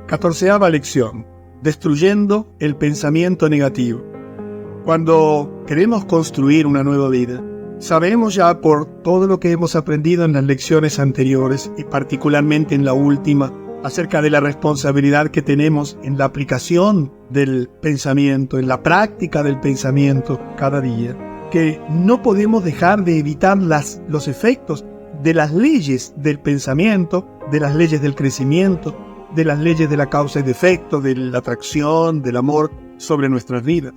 14ª lección: destruyendo el pensamiento negativo. Cuando queremos construir una nueva vida, sabemos ya por todo lo que hemos aprendido en las lecciones anteriores y particularmente en la última, acerca de la responsabilidad que tenemos en la aplicación del pensamiento, en la práctica del pensamiento cada día, que no podemos dejar de evitar los efectos de las leyes del pensamiento, de las leyes del crecimiento, de las leyes de la causa y efecto, de la atracción, del amor sobre nuestras vidas.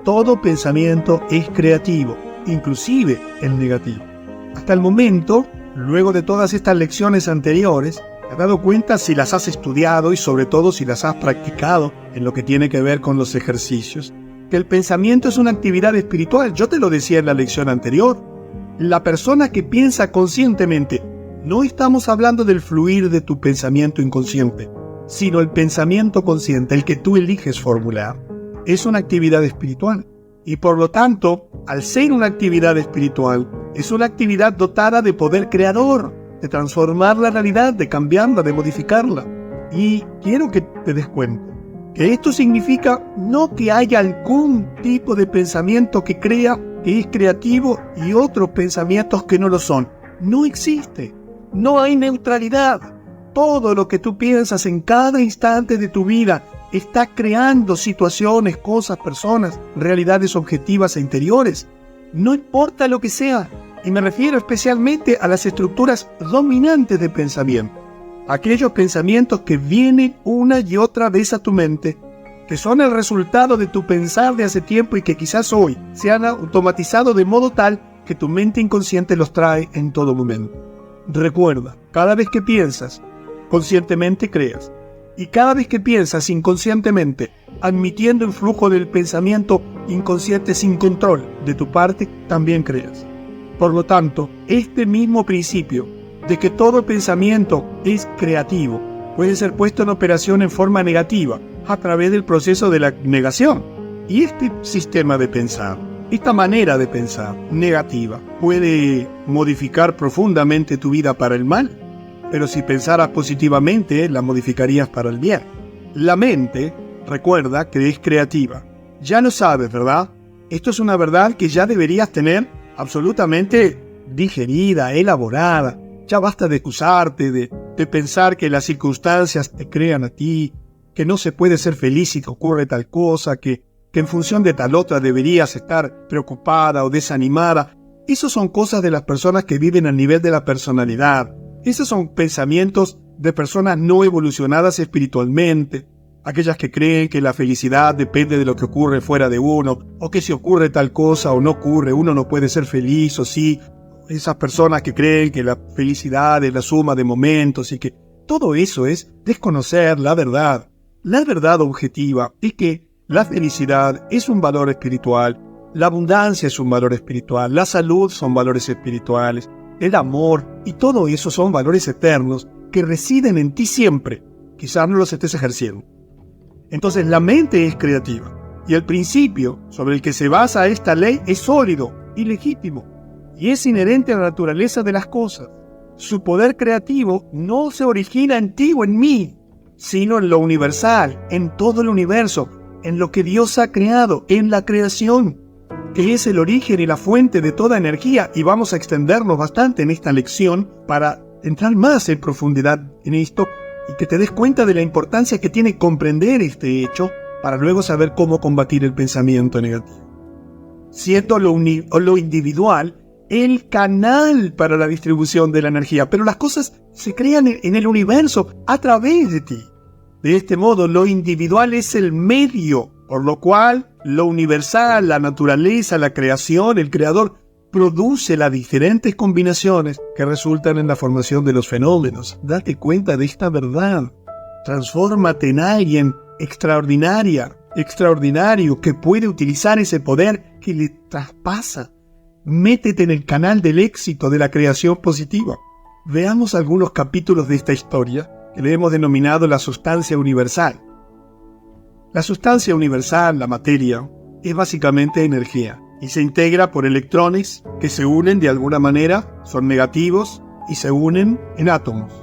Todo pensamiento es creativo, inclusive el negativo. Hasta el momento, luego de todas estas lecciones anteriores, te has dado cuenta, si las has estudiado y sobre todo si las has practicado en lo que tiene que ver con los ejercicios, que el pensamiento es una actividad espiritual. Yo te lo decía en la lección anterior. La persona que piensa conscientemente, no estamos hablando del fluir de tu pensamiento inconsciente, sino el pensamiento consciente, el que tú eliges formular, es una actividad espiritual. Y por lo tanto, al ser una actividad espiritual, es una actividad dotada de poder creador, de transformar la realidad, de cambiarla, de modificarla. Y quiero que te des cuenta que esto significa no que haya algún tipo de pensamiento que crea que es creativo y otros pensamientos que no lo son. No existe. No hay neutralidad. Todo lo que tú piensas en cada instante de tu vida está creando situaciones, cosas, personas, realidades objetivas e interiores. No importa lo que sea. Y me refiero especialmente a las estructuras dominantes de pensamiento. Aquellos pensamientos que vienen una y otra vez a tu mente, que son el resultado de tu pensar de hace tiempo y que quizás hoy se han automatizado de modo tal que tu mente inconsciente los trae en todo momento. Recuerda, cada vez que piensas, conscientemente creas. Y cada vez que piensas inconscientemente, admitiendo el flujo del pensamiento inconsciente sin control de tu parte, también creas. Por lo tanto, este mismo principio de que todo pensamiento es creativo puede ser puesto en operación en forma negativa a través del proceso de la negación. Y este sistema de pensar, esta manera de pensar negativa, puede modificar profundamente tu vida para el mal, pero si pensaras positivamente, la modificarías para el bien. La mente, recuerda que es creativa. Ya lo sabes, ¿verdad? Esto es una verdad que ya deberías tener absolutamente digerida, elaborada. Ya basta de excusarte, de pensar que las circunstancias te crean a ti, que no se puede ser feliz si te ocurre tal cosa, que en función de tal otra deberías estar preocupada o desanimada. Esos son cosas de las personas que viven al nivel de la personalidad. Esos son pensamientos de personas no evolucionadas espiritualmente, aquellas que creen que la felicidad depende de lo que ocurre fuera de uno, o que si ocurre tal cosa o no ocurre, uno no puede ser feliz o sí. Esas personas que creen que la felicidad es la suma de momentos y que todo eso es desconocer la verdad. La verdad objetiva es que la felicidad es un valor espiritual, la abundancia es un valor espiritual, la salud son valores espirituales, el amor y todo eso son valores eternos que residen en ti siempre. Quizás no los estés ejerciendo. Entonces la mente es creativa y el principio sobre el que se basa esta ley es sólido y legítimo y es inherente a la naturaleza de las cosas. Su poder creativo no se origina en ti o en mí, sino en lo universal, en todo el universo, en lo que Dios ha creado, en la creación, que es el origen y la fuente de toda energía. Y vamos a extendernos bastante en esta lección para entrar más en profundidad en esto y que te des cuenta de la importancia que tiene comprender este hecho para luego saber cómo combatir el pensamiento negativo. Siendo lo individual el canal para la distribución de la energía, pero las cosas se crean en el universo a través de ti. De este modo, lo individual es el medio, por lo cual lo universal, la naturaleza, la creación, el creador, produce las diferentes combinaciones que resultan en la formación de los fenómenos. Date cuenta de esta verdad. Transfórmate en alguien extraordinario, que puede utilizar ese poder que le traspasa. Métete en el canal del éxito de la creación positiva. Veamos algunos capítulos de esta historia que le hemos denominado la sustancia universal. La sustancia universal, la materia, es básicamente energía y se integra por electrones que se unen de alguna manera, son negativos y se unen en átomos.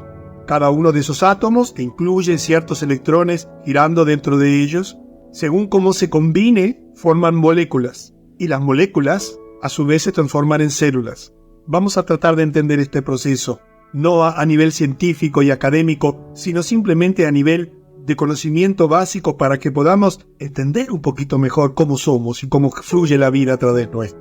Cada uno de esos átomos, que incluye ciertos electrones girando dentro de ellos, según cómo se combine, forman moléculas. Y las moléculas, a su vez, se transforman en células. Vamos a tratar de entender este proceso, no a nivel científico y académico, sino simplemente a nivel de conocimiento básico para que podamos entender un poquito mejor cómo somos y cómo fluye la vida a través nuestro.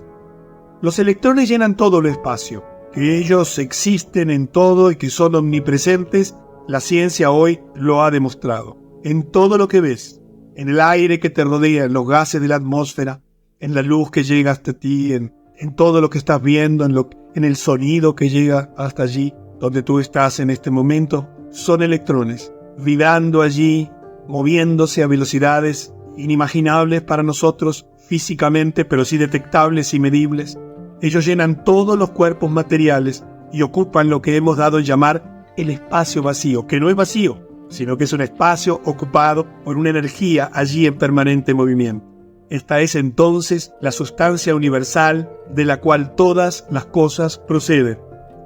Los electrones llenan todo el espacio. Que ellos existen en todo y que son omnipresentes, la ciencia hoy lo ha demostrado. En todo lo que ves, en el aire que te rodea, en los gases de la atmósfera, en la luz que llega hasta ti, en todo lo que estás viendo, en el sonido que llega hasta allí, donde tú estás en este momento, son electrones, vibrando allí, moviéndose a velocidades inimaginables para nosotros físicamente, pero sí detectables y medibles. Ellos llenan todos los cuerpos materiales y ocupan lo que hemos dado en llamar el espacio vacío, que no es vacío, sino que es un espacio ocupado por una energía allí en permanente movimiento. Esta es entonces la sustancia universal de la cual todas las cosas proceden.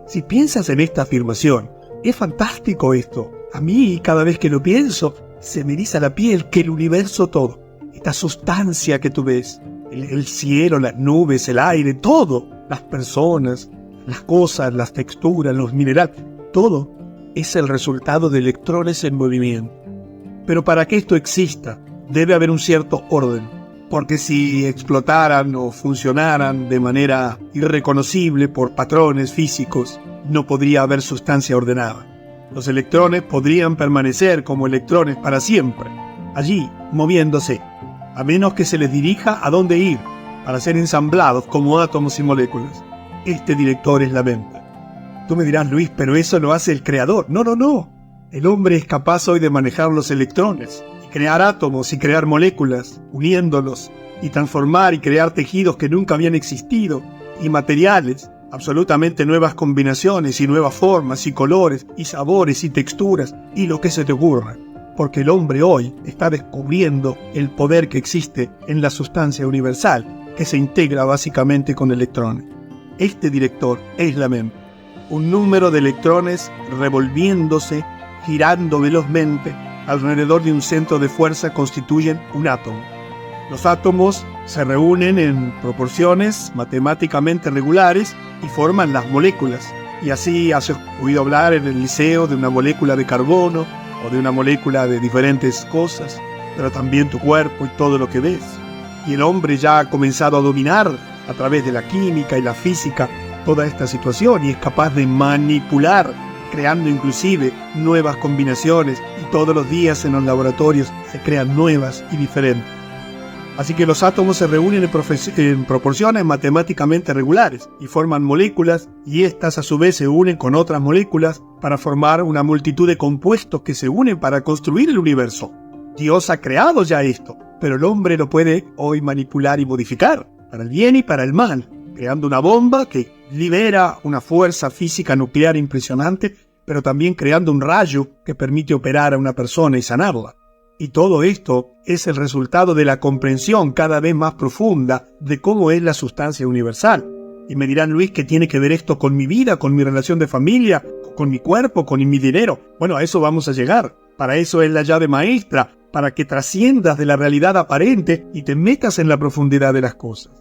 Si piensas en esta afirmación, es fantástico esto. A mí, cada vez que lo pienso, se me eriza la piel, que el universo todo, esta sustancia que tú ves, el cielo, las nubes, el aire, todo, las personas, las cosas, las texturas, los minerales, todo es el resultado de electrones en movimiento. Pero para que esto exista, debe haber un cierto orden, porque si explotaran o funcionaran de manera irreconocible por patrones físicos, no podría haber sustancia ordenada. Los electrones podrían permanecer como electrones para siempre, allí, moviéndose, a menos que se les dirija a dónde ir, para ser ensamblados como átomos y moléculas. Este director es la mente. Tú me dirás, Luis, pero eso lo hace el creador. No. El hombre es capaz hoy de manejar los electrones, y crear átomos y crear moléculas, uniéndolos, y transformar y crear tejidos que nunca habían existido, y materiales, absolutamente nuevas combinaciones y nuevas formas y colores y sabores y texturas y lo que se te ocurra. Porque el hombre hoy está descubriendo el poder que existe en la sustancia universal, que se integra básicamente con electrones. Este director es la mente. Un número de electrones revolviéndose, girando velozmente, alrededor de un centro de fuerza constituyen un átomo. Los átomos se reúnen en proporciones matemáticamente regulares y forman las moléculas. Y así has oído hablar en el liceo de una molécula de carbono, o de una molécula de diferentes cosas, pero también tu cuerpo y todo lo que ves. Y el hombre ya ha comenzado a dominar a través de la química y la física toda esta situación y es capaz de manipular, creando inclusive nuevas combinaciones, y todos los días en los laboratorios se crean nuevas y diferentes. Así que los átomos se reúnen en proporciones matemáticamente regulares y forman moléculas, y estas a su vez se unen con otras moléculas para formar una multitud de compuestos que se unen para construir el universo. Dios ha creado ya esto, pero el hombre lo puede hoy manipular y modificar, para el bien y para el mal, creando una bomba que libera una fuerza física nuclear impresionante, pero también creando un rayo que permite operar a una persona y sanarla. Y todo esto es el resultado de la comprensión cada vez más profunda de cómo es la sustancia universal. Y me dirán, Luis, ¿qué tiene que ver esto con mi vida, con mi relación de familia, con mi cuerpo, con mi dinero? Bueno, a eso vamos a llegar. Para eso es la llave maestra, para que trasciendas de la realidad aparente y te metas en la profundidad de las cosas.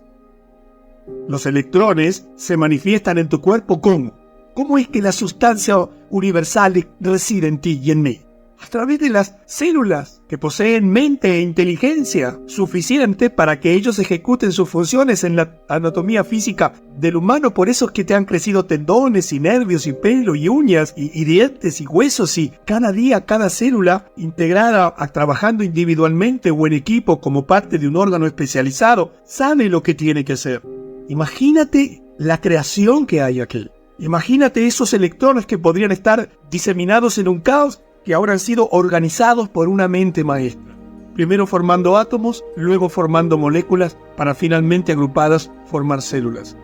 Los electrones se manifiestan en tu cuerpo ¿cómo? ¿Cómo es que la sustancia universal reside en ti y en mí? A través de las células que poseen mente e inteligencia suficiente para que ellos ejecuten sus funciones en la anatomía física del humano. Por eso es que te han crecido tendones y nervios y pelo y uñas y dientes y huesos, y cada día cada célula integrada trabajando individualmente o en equipo como parte de un órgano especializado sabe lo que tiene que hacer. Imagínate la creación que hay aquí. Imagínate esos electrones que podrían estar diseminados en un caos, que ahora han sido organizados por una mente maestra. Primero formando átomos, luego formando moléculas, para finalmente agrupadas formar células.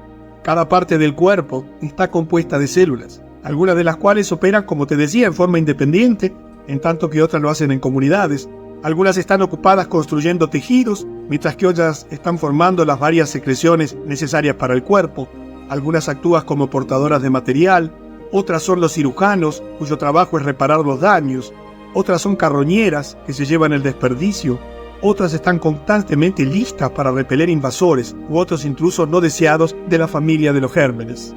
Cada parte del cuerpo está compuesta de células, algunas de las cuales operan, como te decía, en forma independiente, en tanto que otras lo hacen en comunidades. Algunas están ocupadas construyendo tejidos, mientras que otras están formando las varias secreciones necesarias para el cuerpo. Algunas actúan como portadoras de material, otras son los cirujanos, cuyo trabajo es reparar los daños, otras son carroñeras, que se llevan el desperdicio, otras están constantemente listas para repeler invasores u otros intrusos no deseados de la familia de los gérmenes.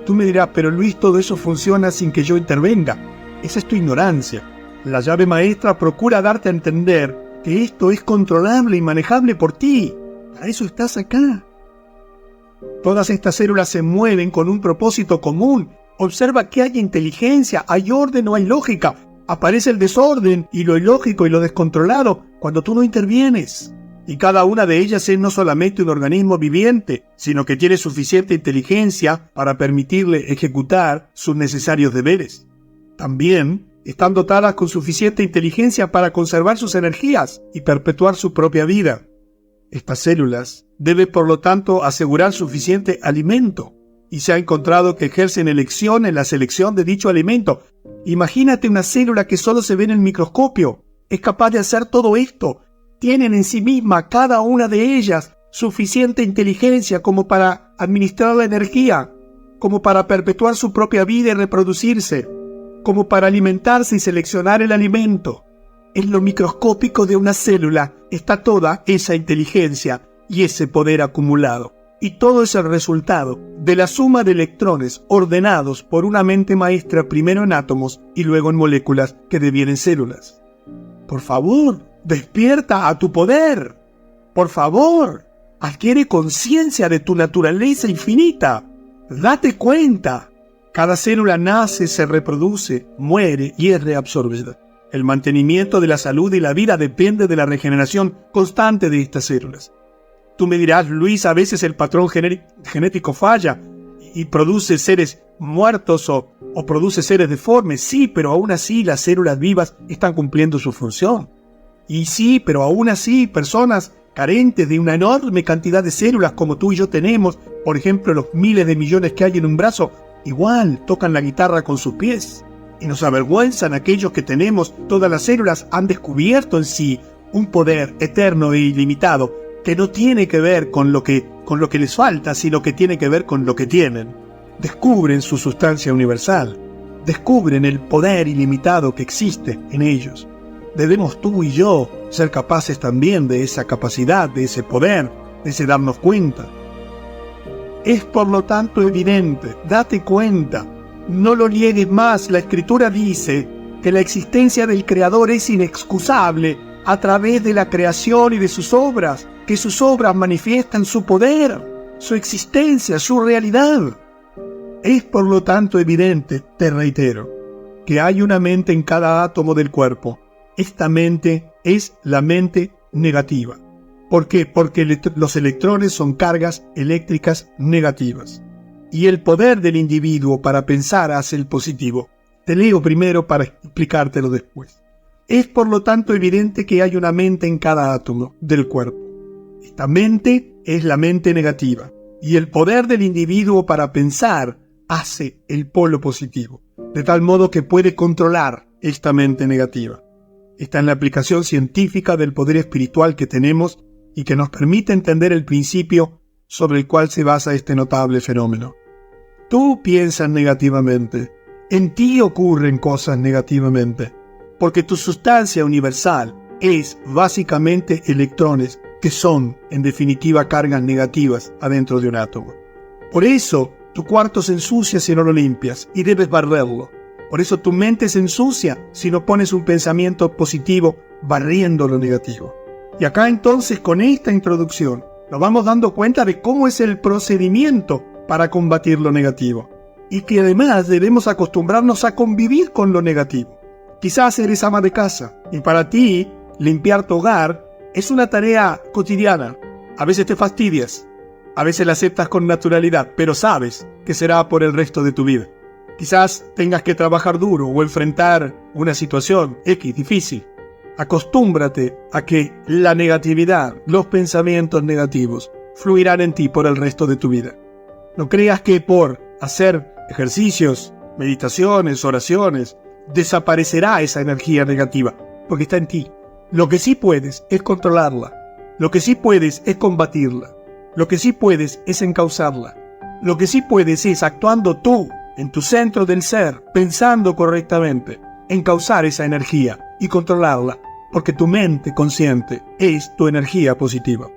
Tú me dirás, pero Luis, todo eso funciona sin que yo intervenga. Esa es tu ignorancia. La llave maestra procura darte a entender que esto es controlable y manejable por ti. Para eso estás acá. Todas estas células se mueven con un propósito común. Observa que hay inteligencia, hay orden o hay lógica. Aparece el desorden y lo ilógico y lo descontrolado cuando tú no intervienes. Y cada una de ellas es no solamente un organismo viviente, sino que tiene suficiente inteligencia para permitirle ejecutar sus necesarios deberes. También están dotadas con suficiente inteligencia para conservar sus energías y perpetuar su propia vida. Estas células deben, por lo tanto, asegurar suficiente alimento, y se ha encontrado que ejercen elección en la selección de dicho alimento. Imagínate una célula que solo se ve en el microscopio. Es capaz de hacer todo esto. Tienen en sí misma, cada una de ellas, suficiente inteligencia como para administrar la energía, como para perpetuar su propia vida y reproducirse, como para alimentarse y seleccionar el alimento. En lo microscópico de una célula está toda esa inteligencia y ese poder acumulado. Y todo es el resultado de la suma de electrones ordenados por una mente maestra primero en átomos y luego en moléculas que devienen células. Por favor, despierta a tu poder. Por favor, adquiere conciencia de tu naturaleza infinita. Date cuenta. Cada célula nace, se reproduce, muere y es reabsorbida. El mantenimiento de la salud y la vida depende de la regeneración constante de estas células. Tú me dirás, Luis, a veces el patrón genético falla y produce seres muertos o produce seres deformes. Sí, pero aún así las células vivas están cumpliendo su función. Y sí, pero aún así personas carentes de una enorme cantidad de células como tú y yo tenemos, por ejemplo los miles de millones que hay en un brazo, igual tocan la guitarra con sus pies. Y nos avergüenzan aquellos que tenemos todas las células, han descubierto en sí un poder eterno e ilimitado que no tiene que ver con lo que les falta, sino que tiene que ver con lo que tienen. Descubren su sustancia universal, descubren el poder ilimitado que existe en ellos. Debemos tú y yo ser capaces también de esa capacidad, de ese poder, de ese darnos cuenta. Es por lo tanto evidente, date cuenta, no lo niegues más. La Escritura dice que la existencia del Creador es inexcusable a través de la creación y de sus obras, que sus obras manifiestan su poder, su existencia, su realidad. Es por lo tanto evidente, te reitero, que hay una mente en cada átomo del cuerpo. Esta mente es la mente negativa. ¿Por qué? Porque los electrones son cargas eléctricas negativas. Y el poder del individuo para pensar hace el positivo. Te leo primero para explicártelo después. Es por lo tanto evidente que hay una mente en cada átomo del cuerpo. Esta mente es la mente negativa. Y el poder del individuo para pensar hace el polo positivo. De tal modo que puede controlar esta mente negativa. Está en la aplicación científica del poder espiritual que tenemos y que nos permite entender el principio sobre el cual se basa este notable fenómeno. Tú piensas negativamente, en ti ocurren cosas negativamente, porque tu sustancia universal es básicamente electrones que son, en definitiva, cargas negativas adentro de un átomo. Por eso, tu cuarto se ensucia si no lo limpias y debes barrerlo. Por eso tu mente se ensucia si no pones un pensamiento positivo barriendo lo negativo. Y acá entonces, con esta introducción, nos vamos dando cuenta de cómo es el procedimiento para combatir lo negativo. Y que además debemos acostumbrarnos a convivir con lo negativo. Quizás eres ama de casa y para ti limpiar tu hogar es una tarea cotidiana. A veces te fastidias, a veces la aceptas con naturalidad, pero sabes que será por el resto de tu vida. Quizás tengas que trabajar duro o enfrentar una situación X difícil. Acostúmbrate a que la negatividad, los pensamientos negativos, fluirán en ti por el resto de tu vida. No creas que por hacer ejercicios, meditaciones, oraciones, desaparecerá esa energía negativa, porque está en ti. Lo que sí puedes es controlarla. Lo que sí puedes es combatirla. Lo que sí puedes es encauzarla. Lo que sí puedes es, actuando tú en tu centro del ser, pensando correctamente, encauzar esa energía y controlarla, porque tu mente consciente es tu energía positiva.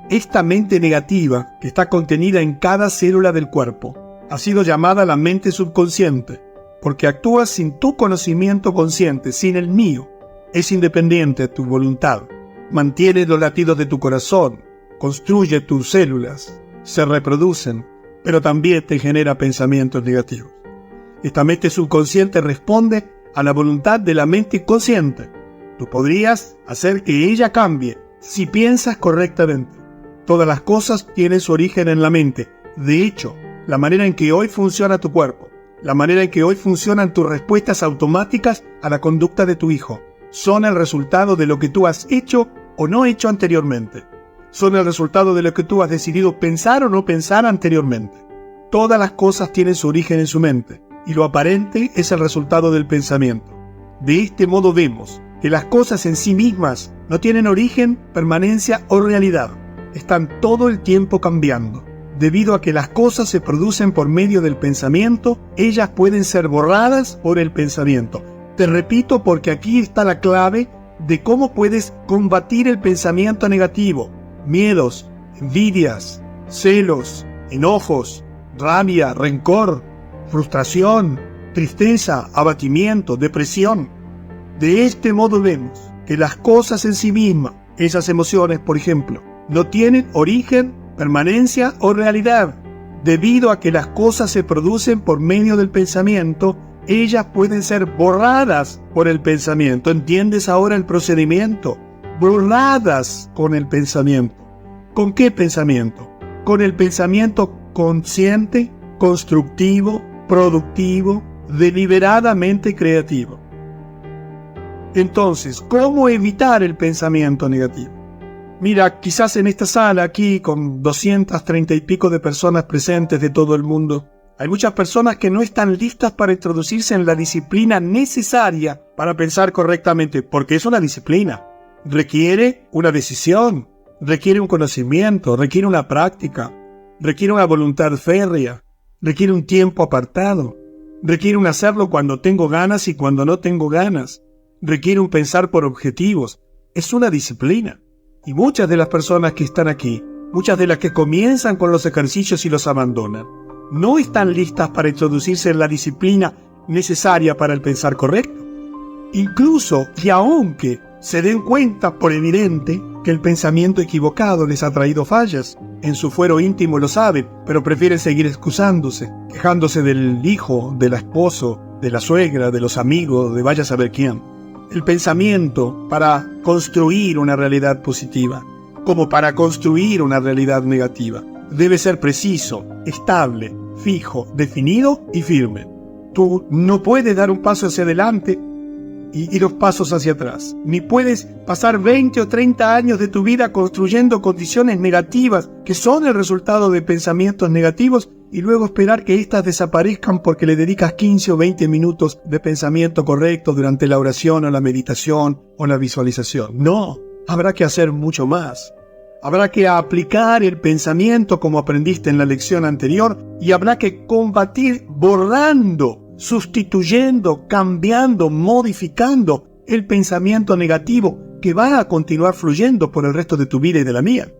Esta mente negativa, que está contenida en cada célula del cuerpo, ha sido llamada la mente subconsciente, porque actúa sin tu conocimiento consciente, sin el mío. Es independiente de tu voluntad, mantiene los latidos de tu corazón, construye tus células, se reproducen, pero también te genera pensamientos negativos. Esta mente subconsciente responde a la voluntad de la mente consciente. Tú podrías hacer que ella cambie si piensas correctamente. Todas las cosas tienen su origen en la mente. De hecho, la manera en que hoy funciona tu cuerpo, la manera en que hoy funcionan tus respuestas automáticas a la conducta de tu hijo, son el resultado de lo que tú has hecho o no hecho anteriormente. Son el resultado de lo que tú has decidido pensar o no pensar anteriormente. Todas las cosas tienen su origen en su mente, y lo aparente es el resultado del pensamiento. De este modo vemos que las cosas en sí mismas no tienen origen, permanencia o realidad. Están todo el tiempo cambiando. Debido a que las cosas se producen por medio del pensamiento, ellas pueden ser borradas por el pensamiento. Te repito porque aquí está la clave de cómo puedes combatir el pensamiento negativo. Miedos, envidias, celos, enojos, rabia, rencor, frustración, tristeza, abatimiento, depresión. De este modo vemos que las cosas en sí mismas, esas emociones por ejemplo, no tienen origen, permanencia o realidad. Debido a que las cosas se producen por medio del pensamiento, ellas pueden ser borradas por el pensamiento. ¿Entiendes ahora el procedimiento? Borradas con el pensamiento. ¿Con qué pensamiento? Con el pensamiento consciente, constructivo, productivo, deliberadamente creativo. Entonces, ¿cómo evitar el pensamiento negativo? Mira, quizás en esta sala aquí, con 230 y pico de personas presentes de todo el mundo, hay muchas personas que no están listas para introducirse en la disciplina necesaria para pensar correctamente, porque es una disciplina. Requiere una decisión, requiere un conocimiento, requiere una práctica, requiere una voluntad férrea, requiere un tiempo apartado, requiere un hacerlo cuando tengo ganas y cuando no tengo ganas, requiere un pensar por objetivos. Es una disciplina. Y muchas de las personas que están aquí, muchas de las que comienzan con los ejercicios y los abandonan, no están listas para introducirse en la disciplina necesaria para el pensar correcto. Incluso y aunque se den cuenta por evidente que el pensamiento equivocado les ha traído fallas, en su fuero íntimo lo saben, pero prefieren seguir excusándose, quejándose del hijo, del esposo, de la suegra, de los amigos, de vaya a saber quién. El pensamiento para construir una realidad positiva, como para construir una realidad negativa, debe ser preciso, estable, fijo, definido y firme. Tú no puedes dar un paso hacia adelante y dos pasos hacia atrás. Ni puedes pasar 20 o 30 años de tu vida construyendo condiciones negativas que son el resultado de pensamientos negativos y luego esperar que éstas desaparezcan porque le dedicas 15 o 20 minutos de pensamiento correcto durante la oración o la meditación o la visualización. No, habrá que hacer mucho más. Habrá que aplicar el pensamiento como aprendiste en la lección anterior y habrá que combatir borrando, sustituyendo, cambiando, modificando el pensamiento negativo que va a continuar fluyendo por el resto de tu vida y de la mía.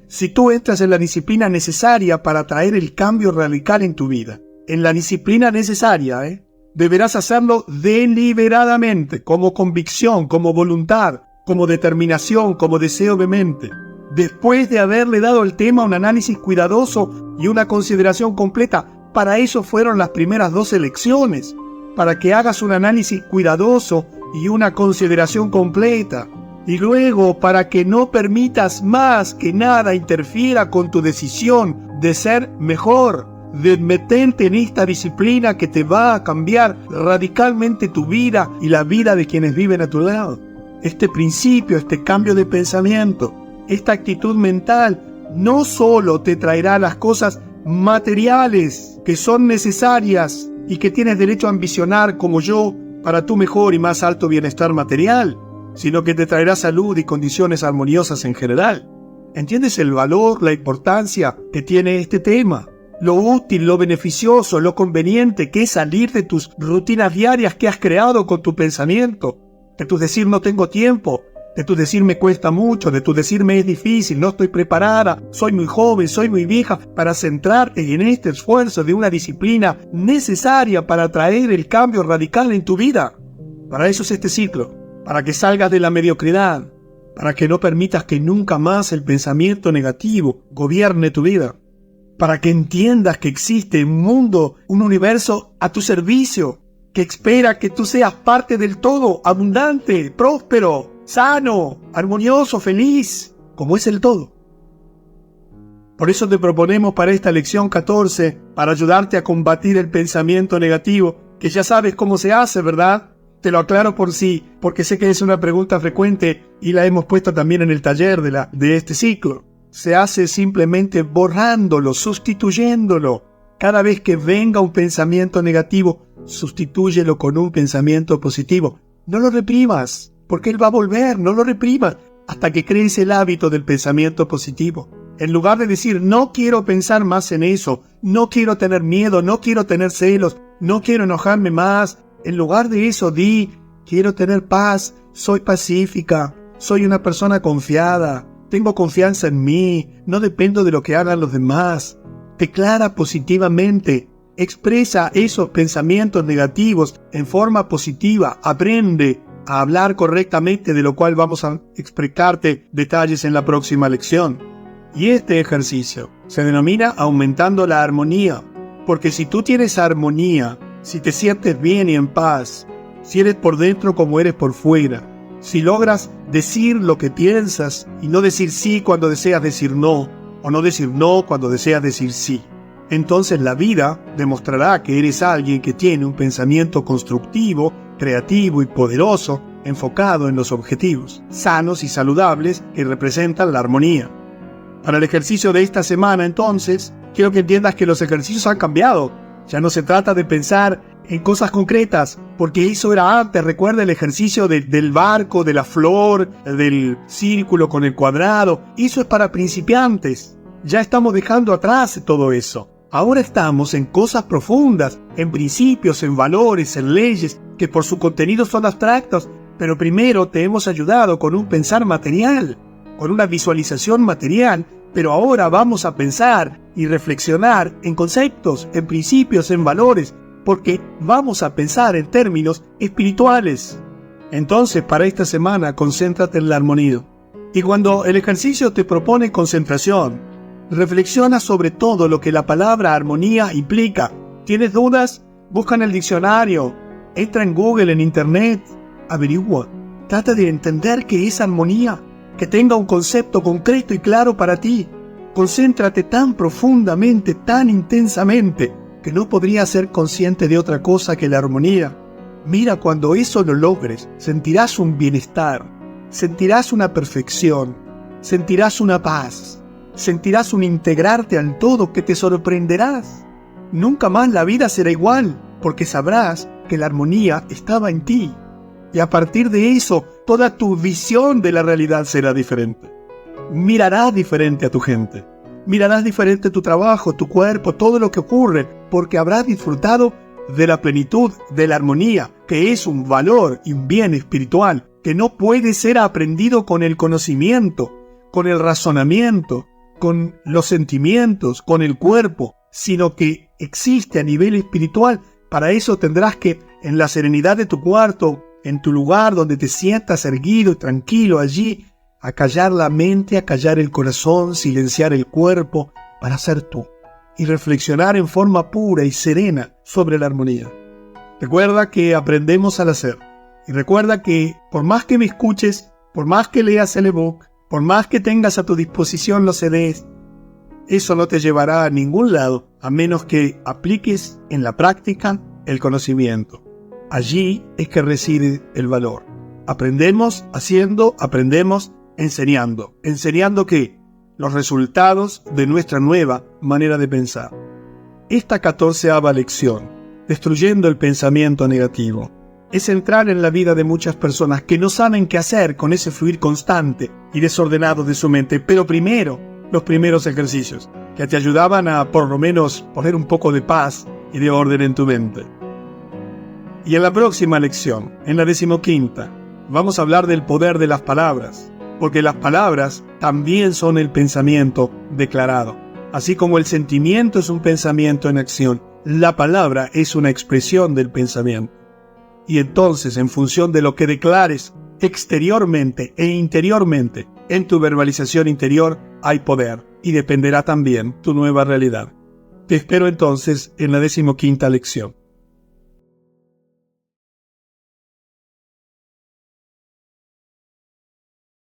Si tú entras en la disciplina necesaria para traer el cambio radical en tu vida, en la disciplina necesaria, deberás hacerlo deliberadamente, como convicción, como voluntad, como determinación, como deseo vehemente. Después de haberle dado al tema un análisis cuidadoso y una consideración completa, para eso fueron las primeras 2 lecciones, para que hagas un análisis cuidadoso y una consideración completa. Y luego, para que no permitas más que nada interfiera con tu decisión de ser mejor, de meterte en esta disciplina que te va a cambiar radicalmente tu vida y la vida de quienes viven a tu lado. Este principio, este cambio de pensamiento, esta actitud mental, no solo te traerá las cosas materiales que son necesarias y que tienes derecho a ambicionar como yo para tu mejor y más alto bienestar material, sino que te traerá salud y condiciones armoniosas en general. ¿Entiendes el valor, la importancia que tiene este tema? lo útil, lo beneficioso, lo conveniente que es salir de tus rutinas diarias que has creado con tu pensamiento, de tu decir no tengo tiempo, de tu decir me cuesta mucho, de tu decir me es difícil, no estoy preparada, soy muy joven, soy muy vieja, para centrarte en este esfuerzo de una disciplina necesaria para traer el cambio radical en tu vida. Para eso es este ciclo, para que salgas de la mediocridad, para que no permitas que nunca más el pensamiento negativo gobierne tu vida, para que entiendas que existe un mundo, un universo a tu servicio, que espera que tú seas parte del todo, abundante, próspero, sano, armonioso, feliz, como es el todo. Por eso te proponemos para esta lección 14, para ayudarte a combatir el pensamiento negativo, que ya sabes cómo se hace, ¿verdad? Te lo aclaro por sí, porque sé que es una pregunta frecuente y la hemos puesto también en el taller de este ciclo. Se hace simplemente borrándolo, sustituyéndolo. Cada vez que venga un pensamiento negativo, sustitúyelo con un pensamiento positivo. No lo reprimas, porque él va a volver, no lo reprimas, hasta que crees el hábito del pensamiento positivo. En lugar de decir, no quiero pensar más en eso, no quiero tener miedo, no quiero tener celos, no quiero enojarme más, en lugar de eso, di, quiero tener paz, soy pacífica, soy una persona confiada, tengo confianza en mí, no dependo de lo que hagan los demás. Declara positivamente, expresa esos pensamientos negativos en forma positiva, aprende a hablar correctamente, de lo cual vamos a explicarte detalles en la próxima lección. Y este ejercicio se denomina aumentando la armonía, porque si tú tienes armonía, si te sientes bien y en paz, si eres por dentro como eres por fuera, si logras decir lo que piensas y no decir sí cuando deseas decir no, o no decir no cuando deseas decir sí, entonces la vida demostrará que eres alguien que tiene un pensamiento constructivo, creativo y poderoso, enfocado en los objetivos sanos y saludables que representan la armonía. Para el ejercicio de esta semana, entonces, quiero que entiendas que los ejercicios han cambiado. Ya no se trata de pensar en cosas concretas, porque eso era antes. Recuerda el ejercicio del barco, de la flor, del círculo con el cuadrado. Eso es para principiantes. Ya estamos dejando atrás todo eso. Ahora estamos en cosas profundas, en principios, en valores, en leyes, que por su contenido son abstractos, pero primero te hemos ayudado con un pensar material, con una visualización material, pero ahora vamos a pensar y reflexionar en conceptos, en principios, en valores, porque vamos a pensar en términos espirituales. Entonces, para esta semana, concéntrate en la armonía. Y cuando el ejercicio te propone concentración, reflexiona sobre todo lo que la palabra armonía implica. ¿Tienes dudas? Busca en el diccionario, entra en Google, en Internet, averigua. Trata de entender qué es armonía, que tenga un concepto concreto y claro para ti. Concéntrate tan profundamente, tan intensamente, que no podrías ser consciente de otra cosa que la armonía. Mira, cuando eso lo logres, sentirás un bienestar, sentirás una perfección, sentirás una paz, sentirás un integrarte al todo que te sorprenderás. Nunca más la vida será igual, porque sabrás que la armonía estaba en ti. Y a partir de eso, toda tu visión de la realidad será diferente. Mirarás diferente a tu gente. Mirarás diferente tu trabajo, tu cuerpo, todo lo que ocurre, porque habrás disfrutado de la plenitud, de la armonía, que es un valor y un bien espiritual, que no puede ser aprendido con el conocimiento, con el razonamiento, con los sentimientos, con el cuerpo, sino que existe a nivel espiritual. Para eso tendrás que, en la serenidad de tu cuarto, en tu lugar donde te sientas erguido y tranquilo allí, acallar la mente, acallar el corazón, silenciar el cuerpo para ser tú y reflexionar en forma pura y serena sobre la armonía. Recuerda que aprendemos al hacer y recuerda que por más que me escuches, por más que leas el ebook, por más que tengas a tu disposición los CDs, eso no te llevará a ningún lado a menos que apliques en la práctica el conocimiento. Allí es que reside el valor. Aprendemos haciendo, aprendemos enseñando. ¿Enseñando qué? Los resultados de nuestra nueva manera de pensar. Esta 14ª lección, destruyendo el pensamiento negativo, es entrar en la vida de muchas personas que no saben qué hacer con ese fluir constante y desordenado de su mente. Pero primero, los primeros ejercicios. que te ayudaban a por lo menos poner un poco de paz y de orden en tu mente. Y en la próxima lección, en la 15ª, vamos a hablar del poder de las palabras, porque las palabras también son el pensamiento declarado. Así como el sentimiento es un pensamiento en acción, la palabra es una expresión del pensamiento. Y entonces, en función de lo que declares exteriormente e interiormente, en tu verbalización interior hay poder y dependerá también tu nueva realidad. Te espero entonces en la 15ª lección.